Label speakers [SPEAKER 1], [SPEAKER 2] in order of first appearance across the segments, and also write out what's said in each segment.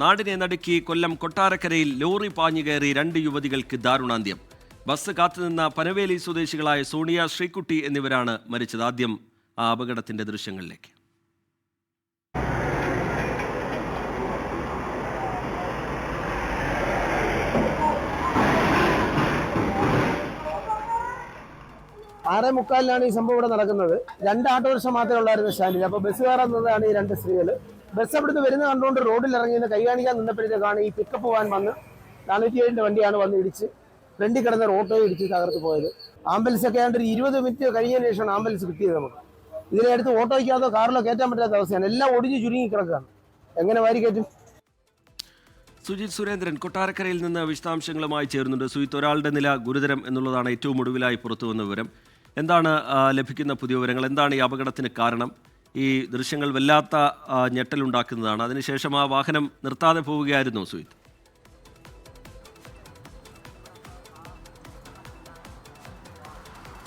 [SPEAKER 1] നാടിനെ നടുക്കി കൊല്ലം കൊട്ടാരക്കരയിൽ ലോറി പാഞ്ഞുകയറി 2 യുവതികൾക്ക് ദാരുണാന്ത്യം. ബസ് കാത്തുനിന്ന പനവേലി സ്വദേശികളായ സോണിയ, ശ്രീകുട്ടി എന്നിവരാണ് മരിച്ചത്. ആദ്യം ആ അപകടത്തിന്റെ ദൃശ്യങ്ങളിലേക്ക്.
[SPEAKER 2] ആറേ മുക്കാലിനാണ് ഈ സംഭവം ഇവിടെ നടക്കുന്നത്. 2 ഓട്ടോറിക്ഷ മാത്രമേ ഉള്ളായിരുന്നു സ്റ്റാൻഡിൽ. അപ്പോൾ ബസ് കയറാൻ നിന്നതാണ് ഈ 2 സ്ത്രീകൾ. ബസ് അവിടുന്ന് വരുന്ന കണ്ടുകൊണ്ട് റോഡിൽ ഇറങ്ങി കൈ കാണിക്കാൻ നിന്നപ്പോഴത്തേക്കാണ് ഈ പിക്കപ്പ് പോകാൻ വന്ന് 407 വണ്ടിയാണ് വന്ന് ഇടിച്ച് ഫ്രണ്ടിൽ കിടന്ന ഓട്ടോയെ ഇടിച്ച് തകർത്ത് പോയത്. ആംബുലൻസ് ഒക്കെ ആയിട്ട് 20 മിനിറ്റ് കഴിഞ്ഞതിന് ശേഷമാണ് ആംബുലൻസ് കിട്ടിയത്. നമുക്ക് ഇതിനെ അടുത്ത് ഓട്ടോയ്ക്കകത്തോ കാറിലോ കയറ്റാൻ പറ്റാത്ത അവസ്ഥയാണ്. എല്ലാം ഒടിഞ്ഞ് ചുരുങ്ങി കിടക്കുകയാണ്. എങ്ങനെ വാരി കയറ്റും?
[SPEAKER 1] സുജിത് സുരേന്ദ്രൻ കൊട്ടാരക്കരയിൽ നിന്ന് വിശദാംശങ്ങളുമായി ചേരുന്നുണ്ട്. സുജിത്ത്, ഒരാളുടെ നില ഗുരുതരം എന്നുള്ളതാണ് ഏറ്റവും ഒടുവിലായി പുറത്തുവന്ന വിവരം. എന്താണ് ലഭിക്കുന്ന പുതിയ വിവരങ്ങൾ? എന്താണ് ഈ അപകടത്തിന് കാരണം? ഈ ദൃശ്യങ്ങൾ വല്ലാത്ത ഞെട്ടലുണ്ടാക്കുന്നതാണ്. അതിനുശേഷം ആ വാഹനം നിർത്താതെ പോവുകയായിരുന്നു സുജിത്ത്.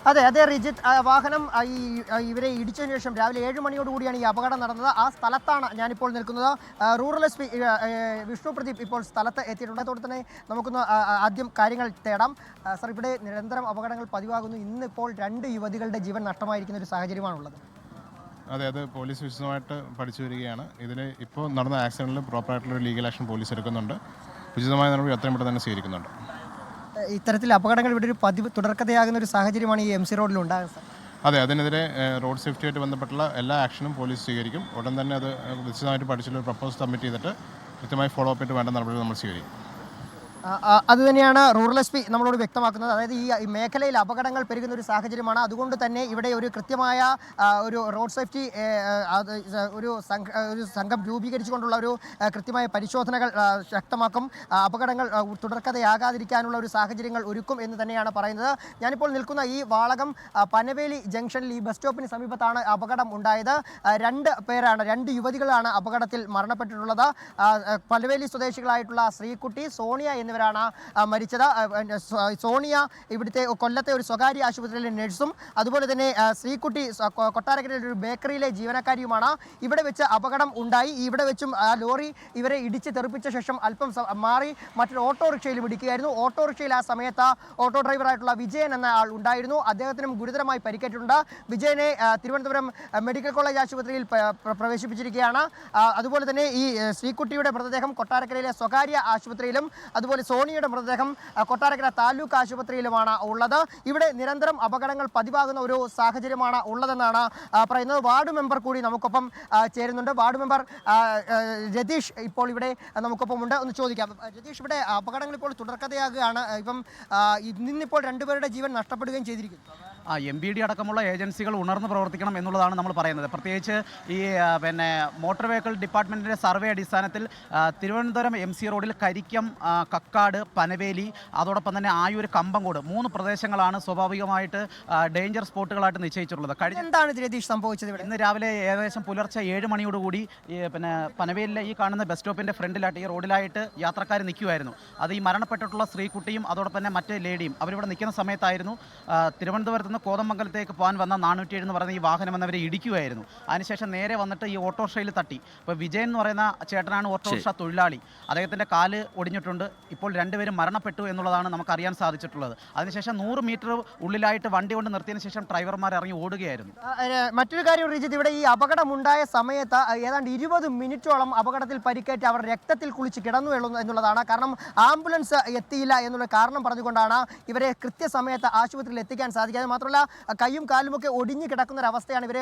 [SPEAKER 3] അതെ റിജിത്ത്, വാഹനം ഇവരെ ഇടിച്ചതിന് ശേഷം രാവിലെ 7 മണിയോടുകൂടിയാണ് ഈ അപകടം നടന്നത്. ആ സ്ഥലത്താണ് ഞാനിപ്പോൾ നിൽക്കുന്നത്. Rural S P Vishnu Pradeep ഇപ്പോൾ സ്ഥലത്ത് എത്തിയിട്ടുണ്ട്. അതോടെ തന്നെ നമുക്കൊന്ന് ആദ്യം കാര്യങ്ങൾ തേടാം. സർ, ഇവിടെ നിരന്തരം അപകടങ്ങൾ പതിവാകുന്നു. ഇന്നിപ്പോൾ 2 യുവതികളുടെ ജീവൻ നഷ്ടമായിരിക്കുന്ന ഒരു സാഹചര്യമാണുള്ളത്.
[SPEAKER 4] അതെ, അത് പോലീസ് വിശദമായിട്ട് പഠിച്ചു വരികയാണ്. ഇതിൽ ഇപ്പോൾ നടന്ന ആക്സിഡൻറ്റിൽ പ്രോപ്പറായിട്ടുള്ളൊരു ലീഗൽ ആക്ഷൻ പോലീസ് എടുക്കുന്നുണ്ട്. ഉചിതമായ നടപടി എത്രയും പെട്ടെന്ന് തന്നെ സ്വീകരിക്കുന്നുണ്ട്.
[SPEAKER 3] ഇത്തരത്തിൽ അപകടങ്ങൾ ഇവിടെ ഒരു പതിവ് തുടർക്കഥയാകുന്ന ഒരു സാഹചര്യമാണ് ഈ MC റോഡിൽ ഉണ്ടാകുന്നത്.
[SPEAKER 4] അതെ, അതിനെതിരെ റോഡ് സേഫ്റ്റിയായിട്ട് ബന്ധപ്പെട്ടുള്ള എല്ലാ ആക്ഷനും പോലീസ് സ്വീകരിക്കും. ഉടൻ തന്നെ അത് വിശദമായിട്ട് പഠിച്ചുള്ള പ്രപ്പോസൽ സബ്മിറ്റ് ചെയ്തിട്ട് കൃത്യമായി ഫോളോ അപ്പ് ചെയ്തിട്ട് വേണ്ട നടപടി നമ്മൾ സ്വീകരിക്കും.
[SPEAKER 3] അതുതന്നെയാണ് റൂറൽ SP നമ്മളോട് വ്യക്തമാക്കുന്നത്. അതായത് ഈ മേഖലയിൽ അപകടങ്ങൾ പെരുകുന്ന ഒരു സാഹചര്യമാണ്. അതുകൊണ്ട് തന്നെ ഇവിടെ ഒരു കൃത്യമായ ഒരു റോഡ് സേഫ്റ്റി ഒരു സംഘം രൂപീകരിച്ചുകൊണ്ടുള്ള ഒരു കൃത്യമായ പരിശോധനകൾ ശക്തമാക്കും. അപകടങ്ങൾ തുടർക്കഥയാകാതിരിക്കാനുള്ള ഒരു സാഹചര്യങ്ങൾ ഒരുക്കും എന്ന് തന്നെയാണ് പറയുന്നത്. ഞാനിപ്പോൾ നിൽക്കുന്ന ഈ വാളകം പനവേലി ജംഗ്ഷനിൽ ഈ ബസ് സ്റ്റോപ്പിന് സമീപത്താണ് അപകടം ഉണ്ടായത്. 2 യുവതികളാണ് അപകടത്തിൽ മരണപ്പെട്ടിട്ടുള്ളത്. പനവേലി സ്വദേശികളായിട്ടുള്ള ശ്രീകുട്ടി, സോണിയ എന്നിവരാണ് മരിച്ചത്. സോണിയ ഇവിടുത്തെ കൊല്ലത്തെ ഒരു സ്വകാര്യ ആശുപത്രിയിലെ നഴ്സും അതുപോലെ തന്നെ ശ്രീകുട്ടി കൊട്ടാരക്കരയിലെ ഒരു ബേക്കറിയിലെ ജീവനക്കാരിയുമാണ്. ഇവിടെ വെച്ച് അപകടം ഉണ്ടായി. ഇവിടെ വെച്ചും ലോറി ഇവരെ ഇടിച്ച് തെറിപ്പിച്ച ശേഷം അല്പം മാറി മറ്റൊരു ഓട്ടോറിക്ഷയിൽ ഇടിക്കുകയായിരുന്നു. ഓട്ടോറിക്ഷയിൽ ആ സമയത്ത് ഓട്ടോ ഡ്രൈവറായിട്ടുള്ള വിജയൻ എന്ന ആൾ ഉണ്ടായിരുന്നു. അദ്ദേഹത്തിനും ഗുരുതരമായി പരിക്കേറ്റിട്ടുണ്ട്. വിജയനെ തിരുവനന്തപുരം മെഡിക്കൽ കോളേജ് ആശുപത്രിയിൽ പ്രവേശിപ്പിച്ചിരിക്കുകയാണ്. അതുപോലെ തന്നെ ഈ ശ്രീകുട്ടിയുടെ മൃതദേഹം കൊട്ടാരക്കരയിലെ സ്വകാര്യ ആശുപത്രിയിലും അതുപോലെ സോണിയുടെ മൃതദേഹം കൊട്ടാരക്കര താലൂക്ക് ആശുപത്രിയിലുമാണ് ഉള്ളത്. ഇവിടെ നിരന്തരം അപകടങ്ങൾ പതിവാകുന്ന ഒരു സാഹചര്യമാണ് ഉള്ളതെന്നാണ് പറയുന്നത്. വാർഡ് മെമ്പർ കൂടി നമുക്കൊപ്പം ചേരുന്നുണ്ട്. വാർഡ് മെമ്പർ രതീഷ് ഇപ്പോൾ ഇവിടെ നമുക്കൊപ്പം ഉണ്ട്. ഒന്ന് ചോദിക്കാം, രതീഷ്, ഇവിടെ അപകടങ്ങൾ ഇപ്പോൾ തുടർക്കഥയാകുകയാണ്. ഇന്നിപ്പോൾ 2 പേരുടെ ജീവൻ നഷ്ടപ്പെടുകയും ചെയ്തിരിക്കുന്നു.
[SPEAKER 5] MBD അടക്കമുള്ള ഏജൻസികൾ ഉണർന്ന് പ്രവർത്തിക്കണം എന്നുള്ളതാണ് നമ്മൾ പറയുന്നത്. പ്രത്യേകിച്ച് ഈ മോട്ടോർ വെഹിക്കിൾ ഡിപ്പാർട്ട്മെൻറ്റിൻ്റെ സർവേ അടിസ്ഥാനത്തിൽ തിരുവനന്തപുരം MC റോഡിൽ കരിക്കം, കക്കാട്, പനവേലി, അതോടൊപ്പം തന്നെ ആയൂർ, കമ്പങ്കോട് 3 പ്രദേശങ്ങളാണ് സ്വാഭാവികമായിട്ട് ഡേഞ്ചർ സ്പോട്ടുകളായിട്ട് നിശ്ചയിച്ചിട്ടുള്ളത്.
[SPEAKER 3] എന്താണ് രതീഷ് സംഭവിച്ചത്?
[SPEAKER 5] ഇന്ന് രാവിലെ ഏകദേശം പുലർച്ചെ 7 മണിയോടുകൂടി പനവേലിലെ ഈ കാണുന്ന ബസ് സ്റ്റോപ്പിൻ്റെ ഫ്രണ്ടിലായിട്ട് ഈ റോഡിലായിട്ട് യാത്രക്കാർ നിൽക്കുമായിരുന്നു. അത് ഈ മരണപ്പെട്ടിട്ടുള്ള സ്ത്രീകുട്ടിയും അതോടൊപ്പം തന്നെ മറ്റേ ലേഡിയും അവരിവിടെ നിൽക്കുന്ന സമയത്തായിരുന്നു തിരുവനന്തപുരത്ത് നിന്ന് കോതമംഗലത്തേക്ക് പോകാൻ വന്ന 407 എന്ന് പറയുന്ന ഈ വാഹനം എന്നവരെ ഇടിക്കുമായിരുന്നു. അതിനുശേഷം നേരെ വന്നിട്ട് ഈ ഓട്ടോറിക്ഷയിൽ തട്ടി. ഇപ്പോൾ വിജയൻ എന്ന് പറയുന്ന ചേട്ടനാണ് ഓട്ടോറിക്ഷ തൊഴിലാളി. അദ്ദേഹത്തിൻ്റെ കാല് ഒടിഞ്ഞിട്ടുണ്ട്. ഇപ്പോൾ 2 പേരും മരണപ്പെട്ടു എന്നുള്ളതാണ് നമുക്കറിയാൻ സാധിച്ചിട്ടുള്ളത്. അതിനുശേഷം 100 മീറ്റർ ഉള്ളിലായിട്ട് വണ്ടി കൊണ്ട് നിർത്തിയതിന് ശേഷം ഡ്രൈവർമാർ ഇറങ്ങി ഓടുകയായിരുന്നു.
[SPEAKER 3] മറ്റൊരു കാര്യം റിജിത്ത്, ഇവിടെ ഈ അപകടമുണ്ടായ സമയത്ത് ഏതാണ്ട് 20 മിനിറ്റോളം അപകടത്തിൽ പരിക്കേറ്റ് അവർ രക്തത്തിൽ കുളിച്ച് കിടന്നു എന്നുള്ളതാണ്. കാരണം ആംബുലൻസ് എത്തിയില്ല എന്നുള്ള കാരണം പറഞ്ഞുകൊണ്ടാണ് ഇവരെ കൃത്യസമയത്ത് ആശുപത്രിയിൽ എത്തിക്കാൻ സാധിക്കാതെ. മാത്രമല്ല കൈയും കാലുമൊക്കെ ഒടിഞ്ഞു കിടക്കുന്ന ഒരവസ്ഥയാണ്. ഇവരെ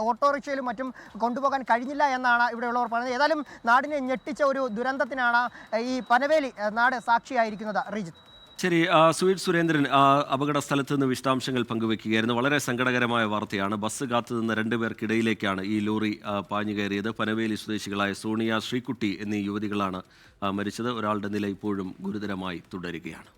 [SPEAKER 3] ഓട്ടോറിക്ഷയിലും മറ്റും കൊണ്ടുപോകാൻ കഴിഞ്ഞില്ല എന്നാണ് ഇവിടെയുള്ളവർ പറയുന്നത്. ഏതായാലും നാടിനെ ഞെട്ടിച്ച ഒരു ദുരന്തത്തിനാണ് ഈ പനവേലി നാട് സാക്ഷിയായിരിക്കുന്നത്. റിജിത്ത്,
[SPEAKER 1] ശരി. സുജിത് സുരേന്ദ്രൻ അപകട സ്ഥലത്ത് നിന്ന് വിശദാംശങ്ങൾ പങ്കുവെക്കുകയായിരുന്നു. വളരെ സങ്കടകരമായ വാർത്തയാണ്. ബസ് കാത്തുനിന്ന 2 പേർക്കിടയിലേക്കാണ് ഈ ലോറി പാഞ്ഞു കയറിയത്. പനവേലി സ്വദേശികളായ സോണിയ, ശ്രീകുട്ടി എന്നീ യുവതികളാണ് മരിച്ചത്. ഒരാളുടെ നില ഇപ്പോഴും ഗുരുതരമായി തുടരുകയാണ്.